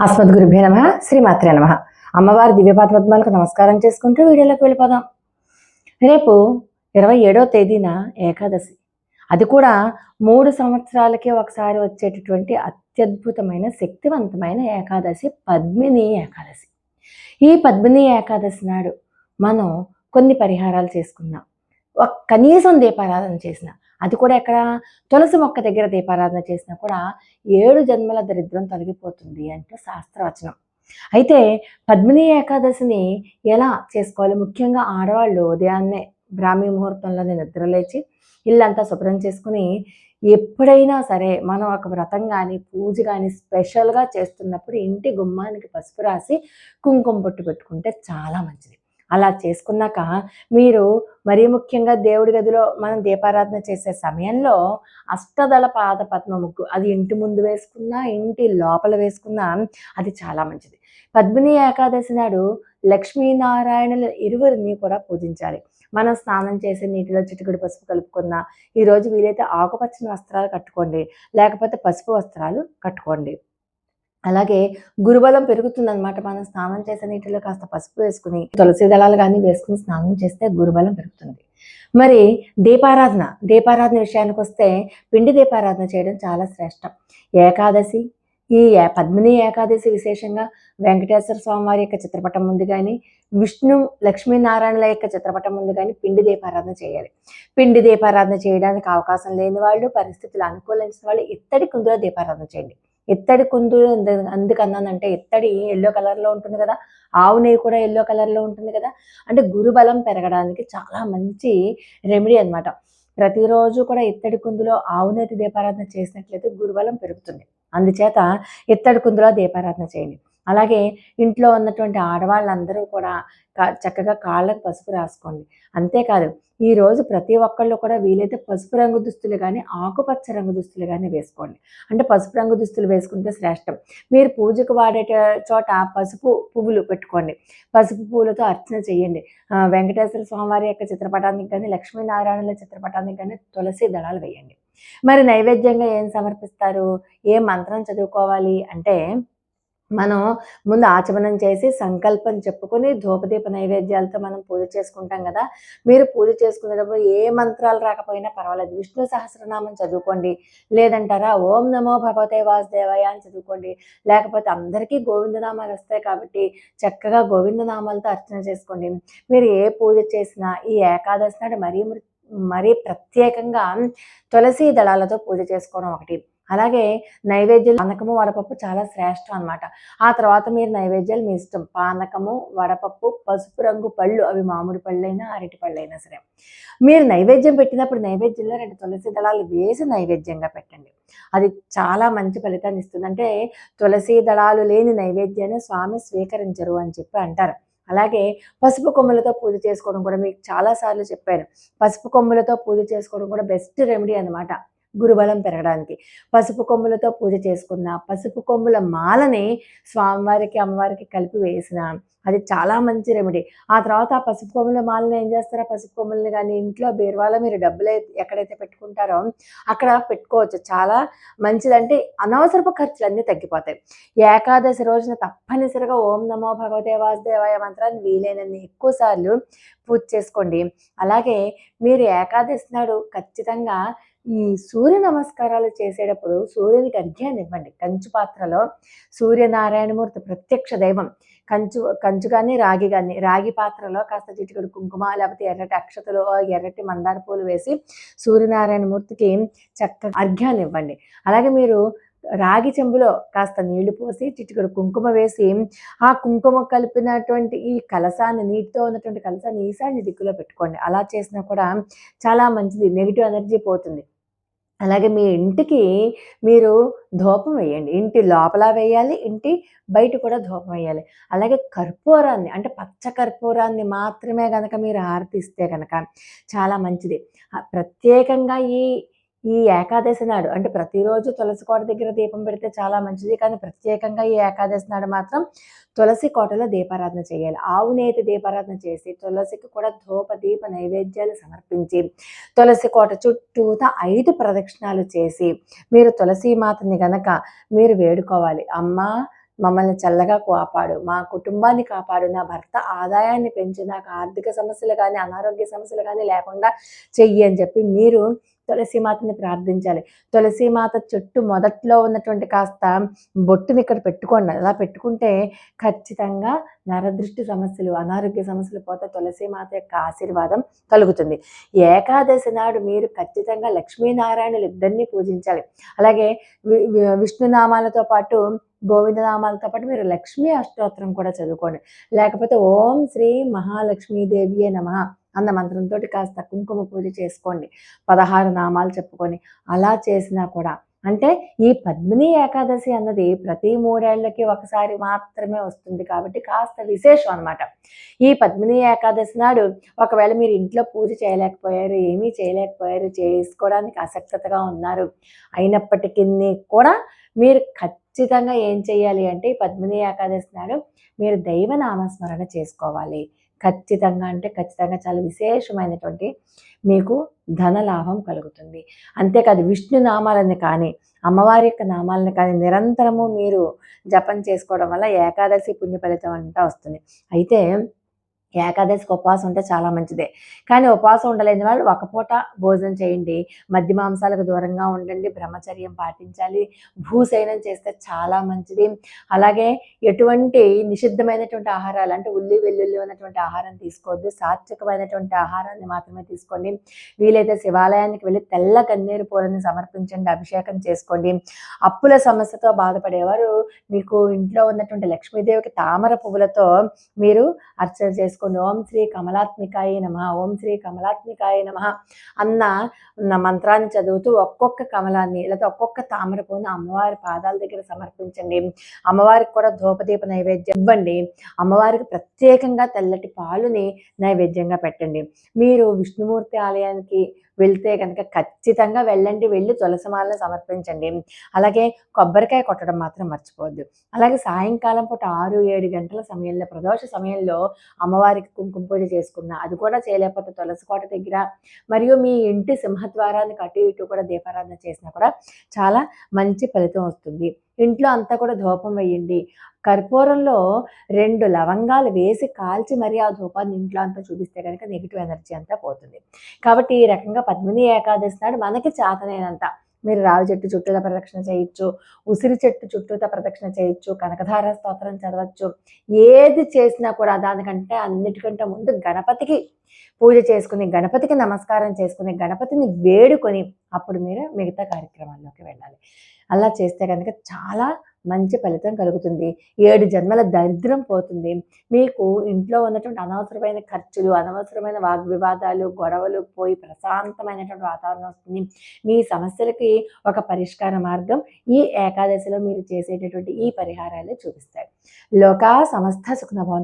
అస్మద్గురుభ్యో నమ శ్రీమాత్రే నమ. అమ్మవారి దివ్యపాద పద్మాలకు నమస్కారం చేసుకుంటూ వీడియోలోకి వెళ్ళిపోదాం. రేపు 27వ తేదీన ఏకాదశి. అది కూడా 3 సంవత్సరాలకే ఒకసారి వచ్చేటటువంటి అత్యద్భుతమైన శక్తివంతమైన ఏకాదశి పద్మిని ఏకాదశి. ఈ పద్మిని ఏకాదశి నాడు మనం కొన్ని పరిహారాలు చేసుకున్నాం. కనీసం దీపారాధన చేసిన, అది కూడా ఎక్కడ, తులసి మొక్క దగ్గర దీపారాధన చేసినా కూడా 7 జన్మల దరిద్రం తొలగిపోతుంది అంటే శాస్త్రవచనం. అయితే పద్మిని ఏకాదశిని ఎలా చేసుకోవాలి? ముఖ్యంగా ఆడవాళ్ళు ఉదయాన్నే బ్రాహ్మీ ముహూర్తంలోనే నిద్రలేచి ఇల్లంతా శుభ్రం చేసుకుని, ఎప్పుడైనా సరే మనం ఒక వ్రతం కానీ పూజ కానీ స్పెషల్గా చేస్తున్నప్పుడు ఇంటి గుమ్మానికి పసుపు రాసి కుంకుమ బొట్టు పెట్టుకుంటే చాలా మంచిది. అలా చేసుకున్నాక మీరు మరీ ముఖ్యంగా దేవుడి గదిలో మనం దీపారాధన చేసే సమయంలో అష్టదళ పాద పద్మ ముగ్గు, అది ఇంటి ముందు వేసుకున్నా ఇంటి లోపల వేసుకున్నా అది చాలా మంచిది. పద్మిని ఏకాదశి నాడు లక్ష్మీనారాయణుల ఇరువురిని కూడా పూజించాలి. మనం స్నానం చేసే నీటిలో చిటికెడు పసుపు కలుపుకున్న, ఈరోజు వీలైతే ఆకుపచ్చని వస్త్రాలు కట్టుకోండి, లేకపోతే పసుపు వస్త్రాలు కట్టుకోండి. అలాగే గురుబలం పెరుగుతుందన్నమాట. మనం స్నానం చేసే నీటిలో కాస్త పసుపు వేసుకుని తులసి దళాలు కానీ వేసుకుని స్నానం చేస్తే గురుబలం పెరుగుతుంది. మరి దీపారాధన విషయానికి వస్తే పిండి దీపారాధన చేయడం చాలా శ్రేష్టం. ఏకాదశి, ఈ పద్మిని ఏకాదశి విశేషంగా వెంకటేశ్వర స్వామి వారి యొక్క చిత్రపటం ముందు కానీ, విష్ణు లక్ష్మీనారాయణల యొక్క చిత్రపటం ముందు కానీ పిండి దీపారాధన చేయాలి. పిండి దీపారాధన చేయడానికి అవకాశం లేని వాళ్ళు, పరిస్థితులు అనుకూలించిన వాళ్ళు ఇత్తడి కుందులో దీపారాధన చేయండి. ఇత్తడి కుందులు అందుకన్నానంటే, ఇత్తడి ఎల్లో కలర్లో ఉంటుంది కదా, ఆవు నెయ్యి కూడా ఎల్లో కలర్లో ఉంటుంది కదా, అంటే గురుబలం పెరగడానికి చాలా మంచి రెమెడీ అనమాట. ప్రతిరోజు కూడా ఇత్తడి కుందులో ఆవు నెయ్యి దీపారాధన చేసినట్లయితే గురుబలం పెరుగుతుంది. అందుచేత ఇత్తడి కుందులో దీపారాధన చేయండి. అలాగే ఇంట్లో ఉన్నటువంటి ఆడవాళ్ళందరూ కూడా చక్కగా కాళ్ళకు పసుపు రాసుకోండి. అంతేకాదు, ఈరోజు ప్రతి ఒక్కళ్ళు కూడా వీలైతే పసుపు రంగు దుస్తులు కానీ ఆకుపచ్చ రంగు దుస్తులు కానీ వేసుకోండి. అంటే పసుపు రంగు దుస్తులు వేసుకుంటే శ్రేష్టం. మీరు పూజకు వాడే చోట పసుపు పువ్వులు పెట్టుకోండి. పసుపు పువ్వులతో అర్చన చేయండి. వెంకటేశ్వర స్వామివారి యొక్క చిత్రపటానికి కానీ, లక్ష్మీనారాయణుల చిత్రపటానికి కానీ తులసి దళాలు వేయండి. మరి నైవేద్యంగా ఏం సమర్పిస్తారు? ఏ మంత్రం చదువుకోవాలి అంటే, మనం ముందు ఆచమనం చేసి సంకల్పం చెప్పుకొని ధూపదీప నైవేద్యాలతో మనం పూజ చేసుకుంటాం కదా. మీరు పూజ చేసుకునేటప్పుడు ఏ మంత్రాలు రాకపోయినా పర్వాలేదు, విష్ణు సహస్రనామం చదువుకోండి. లేదంటారా ఓం నమో భగవతే వాసుదేవాయ అని చదువుకోండి. లేకపోతే అందరికీ గోవిందనామాలు వస్తాయి కాబట్టి చక్కగా గోవిందనామాలతో అర్చన చేసుకోండి. మీరు ఏ పూజ చేసినా ఈ ఏకాదశి నాడు మరీ ప్రత్యేకంగా తులసి దళాలతో పూజ చేసుకోవడం ఒకటి. అలాగే నైవేద్యాలు పానకము వడపప్పు చాలా శ్రేష్టం అనమాట. ఆ తర్వాత మీరు నైవేద్యాలు మీ ఇష్టం. పానకము, వడపప్పు, పసుపు రంగు పళ్ళు, అవి మామిడి పళ్ళైనా అరటి పళ్ళైనా సరే. మీరు నైవేద్యం పెట్టినప్పుడు నైవేద్యంలో 2 తులసి దళాలు వేసి నైవేద్యంగా పెట్టండి. అది చాలా మంచి ఫలితాన్ని ఇస్తుంది. అంటే తులసి దళాలు లేని నైవేద్యాన్ని స్వామి స్వీకరించరు అని చెప్పి అంటారు. అలాగే పసుపు కొమ్ములతో పూజ చేసుకోవడం కూడా మీకు చాలాసార్లు చెప్పాను. పసుపు కొమ్ములతో పూజ చేసుకోవడం కూడా బెస్ట్ రెమెడీ అనమాట గురుబలం పెరగడానికి. పసుపు కొమ్ములతో పూజ చేసుకున్న, పసుపు కొమ్ముల మాలని స్వామివారికి అమ్మవారికి కలిపి వేసిన, అది చాలా మంచి రెమెడీ. ఆ తర్వాత ఆ పసుపు కొమ్ముల మాలను ఏం చేస్తారో, పసుపు కొమ్ములని కానీ ఇంట్లో బీరువాలో మీరు డబ్బులు ఎక్కడైతే పెట్టుకుంటారో అక్కడ పెట్టుకోవచ్చు. చాలా మంచిదంటే అనవసరపు ఖర్చులు అన్నీ తగ్గిపోతాయి. ఏకాదశి రోజున తప్పనిసరిగా ఓం నమో భగవతే వాసుదేవాయ మంత్రాన్ని వీలైనన్ని ఎక్కువ సార్లు పూజ చేసుకోండి. అలాగే మీరు ఏకాదశి నాడు ఖచ్చితంగా ఈ సూర్య నమస్కారాలు చేసేటప్పుడు సూర్యునికి అర్ఘ్యాన్ని ఇవ్వండి. కంచు పాత్రలో సూర్యనారాయణమూర్తి ప్రత్యక్ష దైవం. కంచు కానీ రాగి పాత్రలో కాస్త చిటికెడు కుంకుమ, లేకపోతే ఎర్రటి అక్షతలు, ఎర్రటి మందార పూలు వేసి సూర్యనారాయణమూర్తికి చక్కగా అర్ఘ్యాన్ని ఇవ్వండి. అలాగే మీరు రాగి చెంబులో కాస్త నీళ్లు పోసి చిటికెడు కుంకుమ వేసి, ఆ కుంకుమ కలిపినటువంటి ఈ కలశాన్ని, నీటితో ఉన్నటువంటి కలశాన్ని ఈశాన్య దిక్కులో పెట్టుకోండి. అలా చేసినా కూడా చాలా మంచిది, నెగిటివ్ ఎనర్జీ పోతుంది. అలాగే మీ ఇంటికి మీరు ధూపం వేయండి. ఇంటి లోపల వేయాలి, ఇంటి బయట కూడా ధూపం వేయాలి. అలాగే కర్పూరాన్ని, అంటే పచ్చ కర్పూరాన్ని మాత్రమే గనక మీరు హారతిస్తే గనక చాలా మంచిది. ప్రత్యేకంగా ఈ ఏకాదశి నాడు, అంటే ప్రతిరోజు తులసి కోట దగ్గర దీపం పెడితే చాలా మంచిది, కానీ ప్రత్యేకంగా ఈ ఏకాదశి నాడు మాత్రం తులసి కోటలో దీపారాధన చేయాలి. ఆవు నేతి దీపారాధన చేసి తులసికి కూడా ధూప దీప నైవేద్యాలు సమర్పించి తులసి కోట చుట్టూతా 5 ప్రదక్షిణాలు చేసి మీరు తులసి మాతని గనక మీరు వేడుకోవాలి. అమ్మా, మమ్మల్ని చల్లగా కాపాడు, మా కుటుంబాన్ని కాపాడు, నా భర్త ఆదాయాన్ని పెంచు, నాకు ఆర్థిక సమస్యలు కానీ అనారోగ్య సమస్యలు కానీ లేకుండా చెయ్యి అని చెప్పి మీరు తులసీమాతని ప్రార్థించాలి. తులసీమాత చెట్టు మొదట్లో ఉన్నటువంటి కాస్త బొట్టుని ఇక్కడ పెట్టుకోండి. అలా పెట్టుకుంటే ఖచ్చితంగా నరదృష్టి సమస్యలు, అనారోగ్య సమస్యలు పోతే తులసీమాత యొక్క ఆశీర్వాదం కలుగుతుంది. ఏకాదశి నాడు మీరు ఖచ్చితంగా లక్ష్మీనారాయణులు ఇద్దరిని పూజించాలి. అలాగే విష్ణునామాలతో పాటు గోవిందనామాలతో పాటు మీరు లక్ష్మీ అష్టోత్తరం కూడా చదువుకోండి. లేకపోతే ఓం శ్రీ మహాలక్ష్మీదేవియే నమః అన్న మంత్రంతో కాస్త కుంకుమ పూజ చేసుకోండి. 16 నామాలు చెప్పుకొని అలా చేసినా కూడా, అంటే ఈ పద్మిని ఏకాదశి అన్నది ప్రతి 3 ఏళ్లకి ఒకసారి మాత్రమే వస్తుంది కాబట్టి కాస్త విశేషం అనమాట. ఈ పద్మిని ఏకాదశి నాడు ఒకవేళ మీరు ఇంట్లో పూజ చేయలేకపోయారు, ఏమీ చేయలేకపోయారు, చేసుకోవడానికి అసక్తతగా ఉన్నారు, అయినప్పటికీ కూడా మీరు ఖచ్చితంగా ఏం చేయాలి అంటే ఈ పద్మిని ఏకాదశి నాడు మీరు దైవ నామస్మరణ చేసుకోవాలి. ఖచ్చితంగా అంటే ఖచ్చితంగా చాలా విశేషమైనటువంటి మీకు ధన లాభం కలుగుతుంది. అంతేకాదు విష్ణు నామాలని కానీ అమ్మవారి యొక్క నామాలను కానీ నిరంతరము మీరు జపం చేసుకోవడం వల్ల ఏకాదశి పుణ్య ఫలితం అంతా వస్తుంది. అయితే ఏకాదశికి ఉపవాసం ఉంటే చాలా మంచిదే. కానీ ఉపవాసం ఉండలేని వాళ్ళు ఒక పూట భోజనం చేయండి, మద్య మాంసాలకు దూరంగా ఉండండి, బ్రహ్మచర్యం పాటించాలి, భూశయనం చేస్తే చాలా మంచిది. అలాగే ఎటువంటి నిషిద్ధమైనటువంటి ఆహారాలు అంటే ఉల్లి వెల్లుల్లి ఉన్నటువంటి ఆహారం తీసుకోవద్దు, సాత్వికమైనటువంటి ఆహారాన్ని మాత్రమే తీసుకోండి. వీలైతే శివాలయానికి వెళ్ళి తెల్ల కన్నీరు పూలని సమర్పించండి, అభిషేకం చేసుకోండి. అప్పుల సమస్యతో బాధపడేవారు మీకు ఇంట్లో ఉన్నటువంటి లక్ష్మీదేవికి తామర పువ్వులతో మీరు అర్చన చేసుకోండి. ఓం శ్రీ కమలాత్మికాయ నమః, ఓం శ్రీ కమలాత్మికాయ నమః అన్న మంత్రాన్ని చదువుతూ ఒక్కొక్క కమలాన్ని లేదా ఒక్కొక్క తామర పువ్వును అమ్మవారి పాదాల దగ్గర సమర్పించండి. అమ్మవారికి కూడా ధూపదీప నైవేద్యం ఇవ్వండి. అమ్మవారికి ప్రత్యేకంగా తెల్లటి పాలుని నైవేద్యంగా పెట్టండి. మీరు విష్ణుమూర్తి ఆలయానికి వెళ్తే కనుక ఖచ్చితంగా వెళ్ళండి, వెళ్ళి తులసిమాలను సమర్పించండి. అలాగే కొబ్బరికాయ కొట్టడం మాత్రం మర్చిపోవద్దు. అలాగే సాయంకాలం పూట 6-7 గంటల సమయంలో ప్రదోష సమయంలో అమ్మవారికి కుంకుమ పూజ చేసుకున్న, అది కూడా చేయలేకపోతే తులసి కోట దగ్గర మరియు మీ ఇంటి సింహద్వారానికి అటు ఇటు కూడా దీపారాధన చేసినా కూడా చాలా మంచి ఫలితం వస్తుంది. ఇంట్లో అంతా కూడా ధూపం వేయండి. కర్పూరంలో 2 లవంగాలు వేసి కాల్చి మరీ ఆ ధూపాన్ని ఇంట్లో అంతా చూపిస్తే కనుక నెగిటివ్ ఎనర్జీ అంతా పోతుంది. కాబట్టి ఈ రకంగా పద్మిని ఏకాదశి నాడు మనకి చేతనైనంత మీరు రావి చెట్టు చుట్టూతా ప్రదక్షిణ చేయొచ్చు, ఉసిరి చెట్టు చుట్టూతా ప్రదక్షిణ చేయొచ్చు, కనకధార స్తోత్రం చదవచ్చు. ఏది చేసినా కూడా దానికంటే అన్నిటికంటే ముందు గణపతికి పూజ చేసుకుని, గణపతికి నమస్కారం చేసుకుని, గణపతిని వేడుకొని అప్పుడు మీరు మిగతా కార్యక్రమాల్లోకి వెళ్ళాలి. అలా చేస్తే కనుక చాలా మంచి ఫలితం కలుగుతుంది. 7 జన్మల దరిద్రం పోతుంది. మీకు ఇంట్లో ఉన్నటువంటి అనవసరమైన ఖర్చులు, అనవసరమైన వాగ్వివాదాలు, గొడవలు పోయి ప్రశాంతమైనటువంటి వాతావరణం వస్తుంది. మీ సమస్యలకి ఒక పరిష్కార మార్గం ఈ ఏకాదశిలో మీరు చేసేటటువంటి ఈ పరిహారాలు చూపిస్తాయి. లోకా సమస్త సుఖినో భవంతు.